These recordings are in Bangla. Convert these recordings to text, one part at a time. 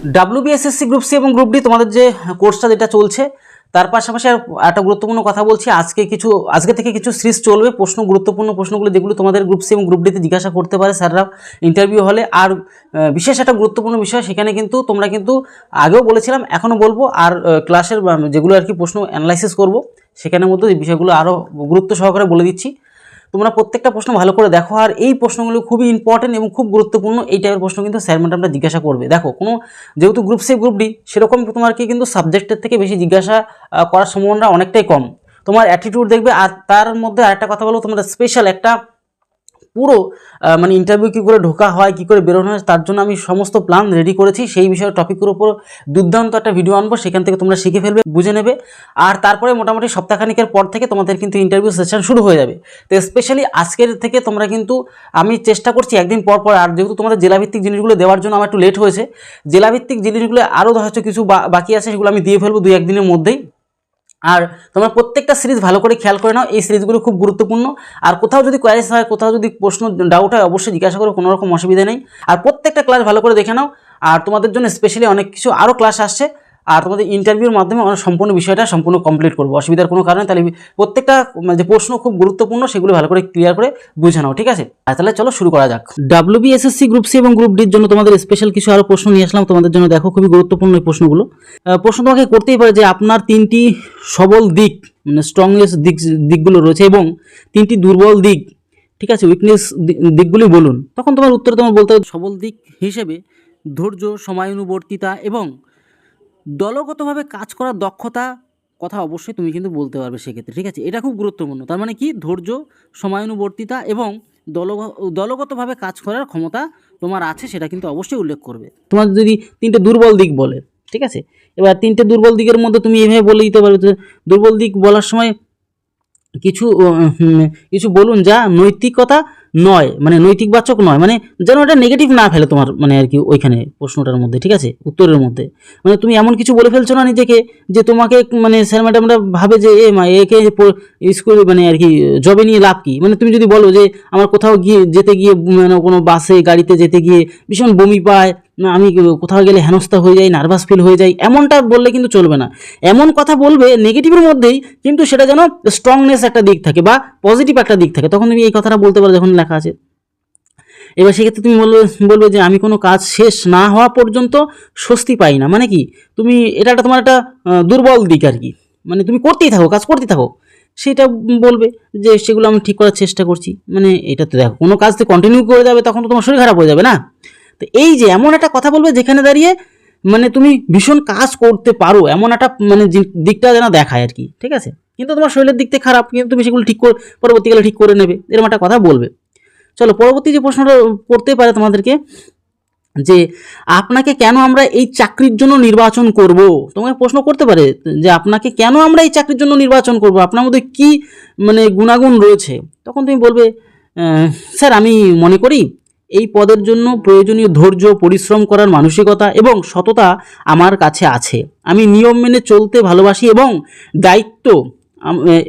WBSSC গ্রুপ সি এবং গ্রুপ ডি তোমাদের যে কোর্সটা যেটা চলছে তার পাশাপাশি আর একটা গুরুত্বপূর্ণ কথা বলছি। আজকে থেকে কিছু সিরিজ চলবে গুরুত্বপূর্ণ প্রশ্নগুলো যেগুলো তোমাদের গ্রুপ সি এবং গ্রুপ ডিতে জিজ্ঞাসা করতে পারে স্যাররা ইন্টারভিউ হলে। আর বিশেষ একটা গুরুত্বপূর্ণ বিষয়, সেখানে কিন্তু তোমরা কিন্তু আগেও বলেছিলাম, এখনও বলবো, আর ক্লাসের যেগুলো আর কি প্রশ্ন অ্যানালাইসিস করব সেখানের মধ্যে এই বিষয়গুলো আরও গুরুত্ব সহকারে বলে দিচ্ছি। তোমরা প্রত্যেকটা প্রশ্ন ভালো করে দেখো, আর এই প্রশ্নগুলো খুবই ইম্পর্টেন্ট এবং খুব গুরুত্বপূর্ণ। এই টাইপের প্রশ্ন কিন্তু স্যার ম্যাডামরা জিজ্ঞাসা করবে। দেখো, যেহেতু গ্রুপ সি গ্রুপ ডি, সেরকম তোমার কি কিন্তু সাবজেক্টের থেকে বেশি জিজ্ঞাসা করার সম্ভাবনা অনেকটাই কম। তোমার অ্যাটিটিউড দেখবে, আর তার মধ্যে আরেকটা কথা বলো, তোমরা স্পেশাল একটা পুরো মানে ইন্টারভিউ কী করে ঢোকা হয়, কী করে বেরোনো হয়, তার জন্য আমি সমস্ত প্ল্যান রেডি করেছি। সেই বিষয়ে টপিকের উপর দুর্দান্ত একটা ভিডিও আনবো, সেখান থেকে তোমরা শিখে ফেলবে, বুঝে নেবে। আর তারপরে মোটামুটি সপ্তাহখানিকের পর থেকে তোমাদের কিন্তু ইন্টারভিউ সেশন শুরু হয়ে যাবে। তো স্পেশালি আজকের থেকে তোমরা কিন্তু, আমি চেষ্টা করছি একদিন পর পর, আর যেহেতু তোমাদের জেলাভিত্তিক জিনিসগুলো দেওয়ার জন্য আমার একটু লেট হয়েছে, জেলাভিত্তিক জিনিসগুলো আরও হয়তো কিছু বাকি আছে, সেগুলো আমি দিয়ে ফেলবো 2-1 দিনের মধ্যেই। আর তোমরা প্রত্যেকটা সিরিজ ভালো করে খেয়াল করে নাও, এই সিরিজগুলো খুব গুরুত্বপূর্ণ। আর কোথাও যদি কোয়ারিজ হয়, কোথাও যদি প্রশ্ন ডাউট হয়, অবশ্যই জিজ্ঞাসা করো, কোনো রকম অসুবিধা নেই। আর প্রত্যেকটা ক্লাস ভালো করে দেখে নাও। আর তোমাদের জন্য স্পেশালি অনেক কিছু আরও ক্লাস আসছে, আর তোমাদের ইন্টারভিউর মাধ্যমে আমরা সম্পূর্ণ বিষয়টা সম্পূর্ণ কমপ্লিট করবো, অসুবিধার কোনো কারণে। তাহলে প্রত্যেকটা যে প্রশ্ন খুব গুরুত্বপূর্ণ, সেগুলো ভালো করে ক্লিয়ার করে বুঝে নাও, ঠিক আছে? আর তাহলে চলো শুরু করা যাক। WBSSC গ্রুপ সি এবং গ্রুপ ডির জন্য তোমাদের স্পেশাল কিছু আরও প্রশ্ন নিয়ে আসলাম তোমাদের জন্য। দেখো, খুবই গুরুত্বপূর্ণ এই প্রশ্নগুলো। প্রশ্ন তোমাকে করতেই পারে যে আপনার 3টি সবল দিক, মানে স্ট্রংনেস দিকগুলো রয়েছে, এবং 3টি দুর্বল দিক, ঠিক আছে, উইকনেস দিকগুলি বলুন। তখন তোমার উত্তরে তোমার বলতে হবে সবল দিক হিসেবে ধৈর্য, সময়ানুবর্তিতা এবং দলগতভাবে কাজ করার দক্ষতা কথা অবশ্যই তুমি কিন্তু বলতে পারবে সেক্ষেত্রে, ঠিক আছে? এটা খুব গুরুত্বপূর্ণ। তার মানে কি, ধৈর্য, সময়ানুবর্তিতা এবং দলগতভাবে কাজ করার ক্ষমতা তোমার আছে, সেটা কিন্তু অবশ্যই উল্লেখ করবে। তোমার যদি 3টে দুর্বল দিক বলে, ঠিক আছে, এবার 3টে দুর্বল দিকের মধ্যে তুমি এভাবে বলে দিতে পারবে। দুর্বল দিক বলার সময় কিছু বলুন যা নৈতিকতা নয়, মানে নৈতিকবাচক নয়, মানে যেন এটা নেগেটিভ না ফেলে তোমার, মানে আর কি ওইখানে প্রশ্নটার মধ্যে, ঠিক আছে, উত্তরের মধ্যে। মানে তুমি এমন কিছু বলে ফেলছো না নিজেকে যে তোমাকে মানে স্যার ম্যাডামরা ভাবে যে একে স্কুল মানে আর কি জবে নিয়ে লাভ কি। মানে তুমি যদি বলো যে আমার কোথাও যেতে গিয়ে মানে কোনো বাসে গাড়িতে যেতে গিয়ে ভীষণ বমি পায়, আমি কোথাও গেলে হেনস্থা হয়ে যাই, নার্ভাস ফিল হয়ে যাই, এমনটা বললে কিন্তু চলবে না। এমন কথা বলবে নেগেটিভের মধ্যেই, কিন্তু সেটা যেন স্ট্রংনেস একটা দিক থাকে বা পজিটিভ একটা দিক থাকে, তখন তুমি এই কথাটা বলতে পারো যখন লেখা আছে। এবার সেক্ষেত্রে তুমি বলবে যে আমি কোনো কাজ শেষ না হওয়া পর্যন্ত স্বস্তি পাই না। মানে কি, তুমি এটা একটা তোমার একটা দুর্বল দিক আর কি, মানে তুমি করতেই থাকো, কাজ করতেই থাকো, সেটা বলবে যে সেগুলো আমি ঠিক করার চেষ্টা করছি। মানে এটা তো দেখো, কোনো কাজ তো কন্টিনিউ করে যাবে, তখন তো তোমার শরীর খারাপ হয়ে যাবে না। তো এই যে এমন একটা কথা বলবে যেখানে দাঁড়িয়ে মানে তুমি ভীষণ কাজ করতে পারো, এমন একটা মানে দিকটা যেন দেখায় আর কি, ঠিক আছে? কিন্তু তোমার শরীরের দিক থেকে খারাপ, কিন্তু তুমি সেগুলো পরবর্তীকালে ঠিক করে নেবে, এরকম একটা কথা বলবে। চলো, পরবর্তী যে প্রশ্নটা করতে পারে তোমাদেরকে, যে আপনাকে কেন আমরা এই চাকরির জন্য নির্বাচন করব। তোমাকে প্রশ্ন করতে পারে যে আপনাকে কেন আমরা এই চাকরির জন্য নির্বাচন করব, আপনার মধ্যে কি মানে গুণাগুণ রয়েছে। তখন তুমি বলবে স্যার, আমি মনে করি এই পদের জন্য প্রয়োজনীয় ধৈর্য, পরিশ্রম করার মানসিকতা এবং সততা আমার কাছে আছে। আমি নিয়ম মেনে চলতে ভালোবাসি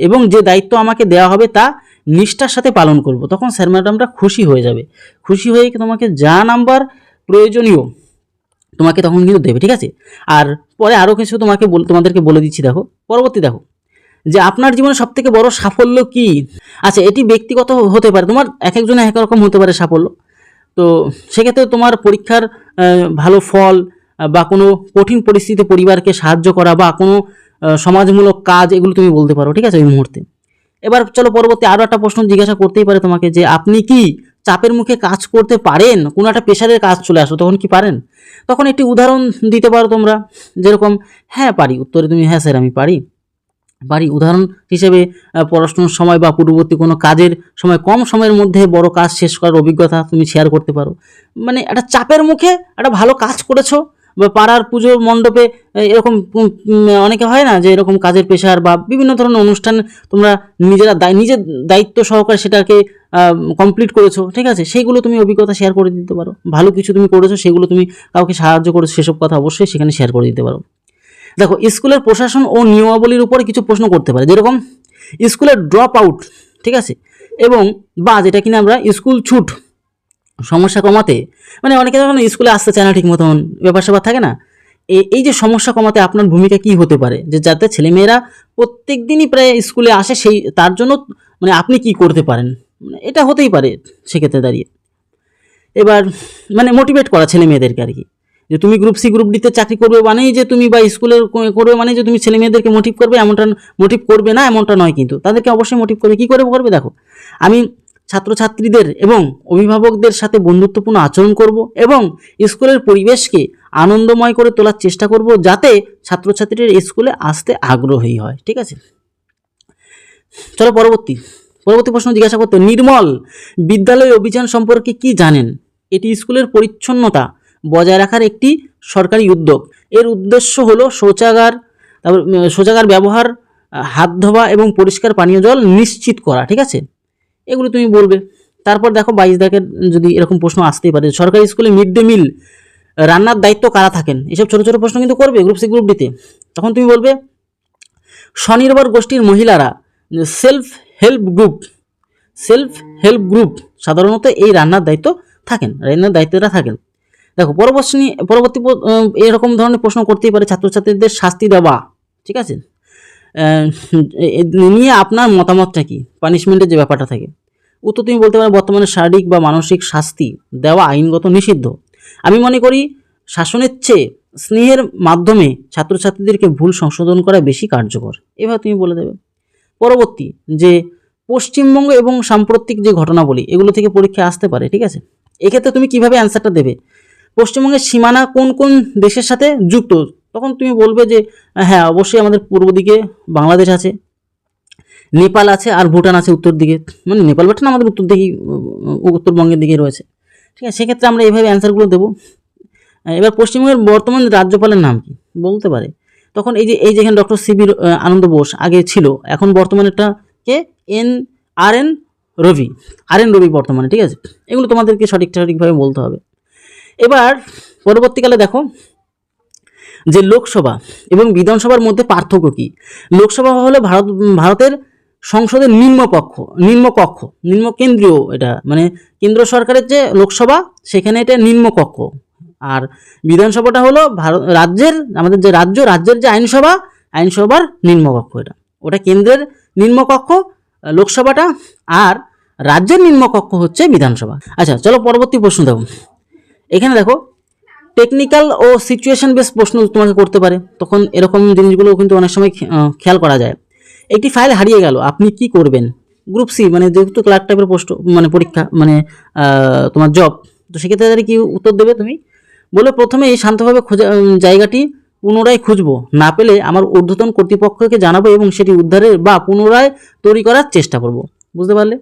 এবং যে দায়িত্ব আমাকে দেওয়া হবে তা নিষ্ঠার সাথে পালন করব। তখন স্যার ম্যাডামরা খুশি হয়ে যাবে, খুশি হয়ে তোমাকে যা নাম্বার প্রয়োজনীয় তোমাকে তখন কিন্তু দেবে, ঠিক আছে? আর পরে আরও কিছু তোমাদেরকে বলে দিচ্ছি। দেখো, পরবর্তী দেখো, যে আপনার জীবনে সবথেকে বড় সাফল্য কি। আচ্ছা, এটি ব্যক্তিগত হতে পারে, তোমার এক একজনের এক রকম হতে পারে সাফল্য। তো সেক্ষেত্রে তোমার পরীক্ষার ভালো ফল, বা কোনো কঠিন পরিস্থিতিতে পরিবারকে সাহায্য করা, বা কোনো সমাজমূলক কাজ, এগুলো তুমি বলতে পারো, ঠিক আছে, ওই মুহূর্তে। এবার চলো, পরবর্তী আরও একটা প্রশ্ন জিজ্ঞাসা করতেই পারে তোমাকে, যে আপনি কি চাপের মুখে কাজ করতে পারেন। কোনো একটা প্রেশারের কাজ চলে আসো, তখন কি পারেন। তখন একটি উদাহরণ দিতে পারো তোমরা, যেরকম হ্যাঁ পারি, উত্তরে তুমি হ্যাঁ স্যার আমি পারি। উদাহরণ হিসেবে পড়াশোনার সময় বা পূর্ববর্তী কোনো কাজের সময় কম সময়ের মধ্যে বড় কাজ শেষ করার অভিজ্ঞতা তুমি শেয়ার করতে পারো। মানে একটা চাপের মুখে একটা ভালো কাজ করেছো, বা পাড়ার পুজো মণ্ডপে এরকম অনেকে হয় না যে এরকম কাজের পেশার বা বিভিন্ন ধরনের অনুষ্ঠান তোমরা নিজের দায়িত্ব সহকারে সেটাকে কমপ্লিট করেছো, ঠিক আছে, সেইগুলো তুমি অভিজ্ঞতা শেয়ার করে দিতে পারো। ভালো কিছু তুমি করেছো, সেগুলো তুমি কাউকে সাহায্য করেছো, সেসব কথা অবশ্যই সেখানে শেয়ার করে দিতে পারো। দেখো, স্কুলের প্রশাসন ও নিয়মাবলীর উপরে কিছু প্রশ্ন করতে পারে, যেরকম স্কুলের ড্রপ আউট, ঠিক আছে, এবং বা যেটা কিনা আমরা স্কুল ছুট সমস্যা কমাতে, মানে অনেকে যখন স্কুলে আসতে চায় না ঠিক মতন, ব্যাপার স্যাপার থাকে না, এই যে সমস্যা কমাতে আপনার ভূমিকা কি হতে পারে, যে যাতে ছেলেমেয়েরা প্রত্যেক দিনই প্রায় স্কুলে আসে, সেই তার জন্য মানে আপনি কি করতে পারেন, মানে এটা হতেই পারে সেক্ষেত্রে দাঁড়িয়ে। এবার মানে মোটিভেট করা ছেলে মেয়েদেরকে আর কি, যে তুমি গ্রুপ সি গ্রুপ ডিতে চাকরি করবে মানেই যে তুমি, বা স্কুলে করবে মানে যে তুমি ছেলে মেয়েদেরকে মোটিভ করবে, এমনটা মোটিভ করবে না এমনটা নয়, কিন্তু তাদেরকে অবশ্যই মোটিভ করবে। কী করে করবে দেখো, আমি ছাত্রছাত্রীদের এবং অভিভাবকদের সাথে বন্ধুত্বপূর্ণ আচরণ করব এবং স্কুলের পরিবেশকে আনন্দময় করে তোলার চেষ্টা করব, যাতে ছাত্রছাত্রীরা স্কুলে আসতে আগ্রহী হয়। ঠিক আছে, চলো পরবর্তী প্রশ্ন জিজ্ঞাসা করতে, নির্মল বিদ্যালয় অভিযান সম্পর্কে কি জানেন? এটি স্কুলের পরিচ্ছন্নতা বজায় রাখার একটি সরকারি উদ্যোগ। এর উদ্দেশ্য হলো শৌচাগার ব্যবহার, হাত ধোয়া এবং পরিষ্কার পানীয় জল নিশ্চিত করা। ঠিক আছে, এগুলো তুমি বলবে। তারপর দেখো 22 দাগের যদি এরকম প্রশ্ন আসতেই পারে, সরকারি স্কুলে মিড ডে মিল রান্নার দায়িত্ব কারা থাকেন? এসব ছোটো ছোটো প্রশ্ন কিন্তু করবে গ্রুপ সি গ্রুপ ডিতে। তখন তুমি বলবে স্বনির্ভর গোষ্ঠীর মহিলারা, সেলফ হেল্প গ্রুপ সাধারণত এই রান্নার দায়িত্বটা থাকেন। দেখো পরবর্তী এরকম ধরনের প্রশ্ন করতেই পারে, ছাত্রছাত্রীদের শাস্তি দেওয়া, ঠিক আছে, নিয়ে আপনার মতামতটা কি, পানিশমেন্টের যে ব্যাপারটা থাকে। উত্তর তুমি বলতে পারো, বর্তমানে শারীরিক বা মানসিক শাস্তি দেওয়া আইনগত নিষিদ্ধ। আমি মনে করি শাসনের চেয়ে স্নেহের মাধ্যমে ছাত্রছাত্রীদেরকে ভুল সংশোধন করা বেশি কার্যকর। এভাবে তুমি বলে দেবে। পরবর্তী যে পশ্চিমবঙ্গ এবং সাম্প্রতিক যে ঘটনাবলী, এগুলো থেকে পরীক্ষা আসতে পারে। ঠিক আছে, এক্ষেত্রে তুমি কিভাবে অ্যান্সারটা দেবে? পশ্চিমবঙ্গের সীমানা কোন কোন দেশের সাথে যুক্ত? তখন তুমি বলবে যে হ্যাঁ, অবশ্যই আমাদের পূর্ব দিকে বাংলাদেশ আছে, নেপাল আছে, আর ভুটান আছে উত্তর দিকে, মানে নেপাল ভুটান আমাদের উত্তরবঙ্গের দিকে রয়েছে। ঠিক আছে, সেক্ষেত্রে আমরা এইভাবে অ্যান্সারগুলো দেবো। এবার পশ্চিমবঙ্গের বর্তমান রাজ্যপালের নাম কি বলতে পারে? তখন এই যে এখানে ডক্টর সিবি আনন্দ বোস আগে ছিল, এখন বর্তমানেটা কে, আর এন রবি বর্তমানে। ঠিক আছে, এগুলো তোমাদেরকে সঠিকভাবে বলতে হবে। এবার পরবর্তীকালে দেখো যে লোকসভা এবং বিধানসভার মধ্যে পার্থক্য কি? লোকসভা হলো ভারতের সংসদের নিম্নকেন্দ্রীয়, এটা মানে কেন্দ্র সরকারের যে লোকসভা, সেখানে এটা নিম্নকক্ষ। আর বিধানসভাটা হলো আমাদের যে রাজ্যের যে আইনসভার নিম্নকক্ষ। ওটা কেন্দ্রের নিম্নকক্ষ লোকসভাটা, আর রাজ্যের নিম্নকক্ষ হচ্ছে বিধানসভা। আচ্ছা, চলো পরবর্তী প্রশ্ন দেখো। এখানে দেখো টেকনিক্যাল ও সিচুয়েশন বেস প্রশ্ন তোমাকে করতে পারে, তখন এরকম জিনিসগুলো কিন্তু অনেক সময় খেয়াল করা যায়। একটি ফাইল হারিয়ে গেল, আপনি কি করবেন? গ্রুপ সি মানে যেহেতু ক্লার্ক টাইপের পোস্ট, মানে পরীক্ষা, মানে তোমার জব, তো সেক্ষেত্রে কি উত্তর দেবে তুমি? বলে প্রথমে এই শান্তভাবে জায়গাটি পুনরায় খুঁজবো, না পেলে আমার ঊর্ধ্বতন কর্তৃপক্ষকে জানাবো এবং সেটি উদ্ধারের বা পুনরায় তৈরি করার চেষ্টা করব। বুঝতে পারলে?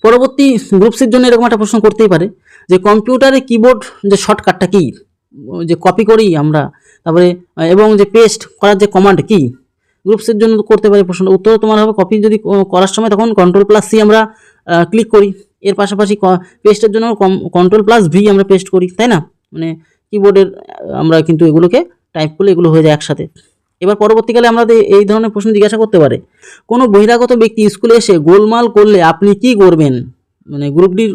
পরবর্তী গ্রুপ সির জন্য এরকম একটা প্রশ্ন করতেই পারে যে কম্পিউটারে কিবোর্ড যে শর্টকাটটা কি, যে কপি করি আমরা, তারপরে এবং যে পেস্ট করার যে কমান্ড কি, গ্রুপ সির জন্য করতে পারে প্রশ্নটা। উত্তর তোমার হবে কপি যদি করার সময় তখন Ctrl+C আমরা ক্লিক করি, এর পাশাপাশি পেস্টের জন্য Ctrl+V আমরা পেস্ট করি, তাই না? মানে কিবোর্ডের আমরা কিন্তু এগুলোকে টাইপ করলে এগুলো হয়ে যায় একসাথে। এবার পরবর্তীকালে আমাদের এই ধরনের প্রশ্ন জিজ্ঞাসা করতে পারে, কোনো বহিরাগত ব্যক্তি স্কুলে এসে গোলমাল করলে আপনি কি করবেন? মানে গ্রুপ ডির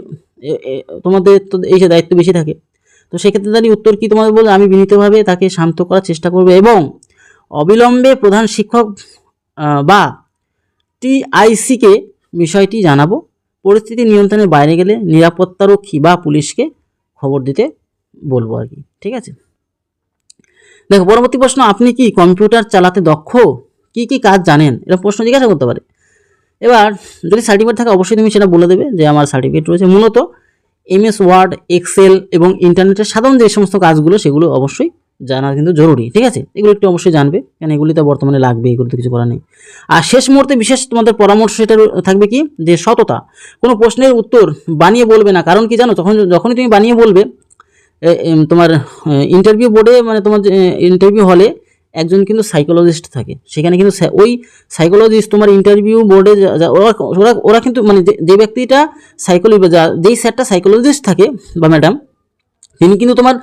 তোমাদের তো এই যে দায়িত্ব বেশি থাকে, তো সেক্ষেত্রে দাঁড়িয়ে উত্তর কি তোমাদের বলবে? আমি বিনীতভাবে তাকে শান্ত করার চেষ্টা করবো এবং অবিলম্বে প্রধান শিক্ষক বা TIC-কে বিষয়টি জানাবো। পরিস্থিতি নিয়ন্ত্রণের বাইরে গেলে নিরাপত্তারক্ষী বা পুলিশকে খবর দিতে বলবো আর কি। ঠিক আছে, দেখো পরবর্তী প্রশ্ন, আপনি কি কম্পিউটার চালাতে দক্ষ? কি কি কাজ জানেন? এরকম প্রশ্ন জিজ্ঞাসা করতে পারে। এবার যদি সার্টিফিকেট থাকে অবশ্যই তুমি সেটা বলে দেবে যে আমার সার্টিফিকেট রয়েছে। মূলত MS ওয়ার্ড, এক্সেল এবং ইন্টারনেটের সাধারণ যে সমস্ত কাজগুলো, সেগুলো অবশ্যই জানা কিন্তু জরুরি। ঠিক আছে, এগুলো একটু অবশ্যই জানবে, কেন এগুলি তো বর্তমানে লাগবে, এগুলো তো কিছু করার নেই। আর শেষ মুহূর্তে বিশেষ তোমাদের পরামর্শ এটা থাকবে কি, যে সততা। কোনো প্রশ্নের উত্তর বানিয়ে বলবে না, কারণ কি জানো, যখনই তুমি বানিয়ে বলবে, তোমার ইন্টারভিউ বোর্ডে, মানে তোমার ইন্টারভিউ হলে একজন কিন্তু সাইকোলজিস্ট থাকে, সেখানে কিন্তু ওই সাইকোলজিস্ট তোমার ইন্টারভিউ বোর্ডে ওরা কিন্তু মানে যে ব্যক্তিটা যেই স্যারটা সাইকোলজিস্ট থাকে বা ম্যাডাম, তিনি কিন্তু তোমার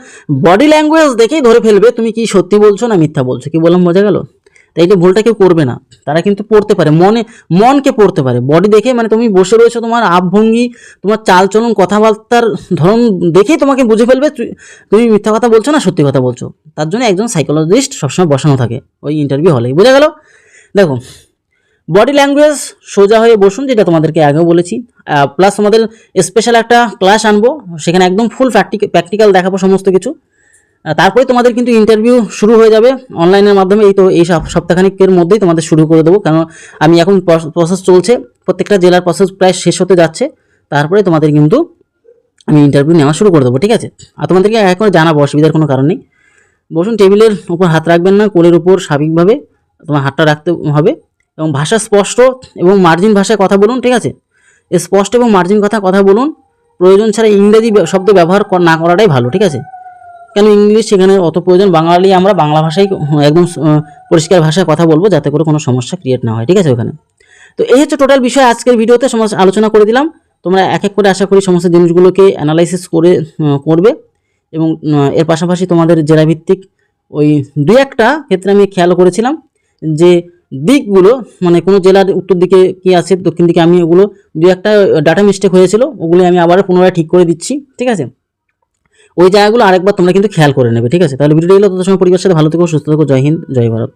বডি ল্যাঙ্গুয়েজ দেখেই ধরে ফেলবে তুমি কি সত্যি বলছো না মিথ্যা বলছো। কি বললাম, বোঝা গেল? তাই এই ভুলটা কেউ করবে না। তারা কিন্তু পড়তে পারে, মনকে পড়তে পারে। বডি দেখে মানে তুমি বসে রয়েছো, তোমার আবভঙ্গি, তোমার চালচলন, কথাবার্তার ধরন দেখেই তোমাকে বুঝে ফেলবে তুমি মিথ্যা কথা বলছো না সত্যি কথা বলছো। তার জন্য একজন সাইকোলজিস্ট সবসময় বসানো থাকে ওই ইন্টারভিউ হলে। বোঝা গেল? দেখো, বডি ল্যাঙ্গুয়েজ সোজা হয়ে বসুন, যেটা তোমাদেরকে আগেও বলেছি। প্লাস তোমাদের স্পেশাল একটা ক্লাস আনবো, সেখানে একদম ফুল প্র্যাকটিক্যাল দেখাবো সমস্ত কিছু। তারপরে তোমাদের কিন্তু ইন্টারভিউ শুরু হয়ে যাবে অনলাইনের মাধ্যমে। এই সপ্তাহখানিকের মধ্যেই তোমাদের শুরু করে দেবো, কারণ আমি এখন প্রসেস চলছে, প্রত্যেকটা জেলার প্রসেস প্রায় শেষ হতে যাচ্ছে। তারপরে তোমাদের কিন্তু আমি ইন্টারভিউ নেওয়া শুরু করে দেবো, ঠিক আছে? আর তোমাদেরকে এক করে জানাবো, অসুবিধার কোনো কারণ নেই। বসুন, টেবিলের উপর হাত রাখবেন না, কোলের উপর স্বাভাবিকভাবে তোমার হাতটা রাখতে হবে, এবং ভাষা স্পষ্ট এবং মার্জিন ভাষায় কথা বলুন, ঠিক আছে? স্পষ্ট এবং মার্জিন কথা বলুন। প্রয়োজন ছাড়া ইংরেজি শব্দ ব্যবহার না করাটাই ভালো, ঠিক আছে? কেন ইংলিশ সেখানে অত প্রয়োজন, বাঙালি আমরা বাংলা ভাষায় একদম পরিষ্কার ভাষায় কথা বলবো, যাতে করে কোনো সমস্যা ক্রিয়েট না হয়, ঠিক আছে? ওখানে তো এই হচ্ছে টোটাল বিষয়। আজকের ভিডিওতে সমস্ত আলোচনা করে দিলাম। তোমরা এক এক করে আশা করি সমস্ত জিনিসগুলোকে অ্যানালাইসিস করবে, এবং এর পাশাপাশি তোমাদের জেলাভিত্তিক ওই দুই একটা ক্ষেত্রে আমি খেয়াল করেছিলাম যে দিকগুলো, মানে কোনো জেলার উত্তর দিকে কি আছে, দক্ষিণ দিকে, আমি ওগুলো দুই একটা ডাটা মিস্টেক হয়েছিল, ওগুলো আমি আবার পুনরায় ঠিক করে দিচ্ছি, ঠিক আছে? ওই জায়গাগুলো আরেকবার তোমরা কিন্তু খেয়াল করে নেবে, ঠিক আছে? তাহলে ভিডিওটা এলো, তত সময় পরিবারের সাথে ভালো থেকো, সুস্থ থেকো। জয় হিন্দ, জয় ভারত।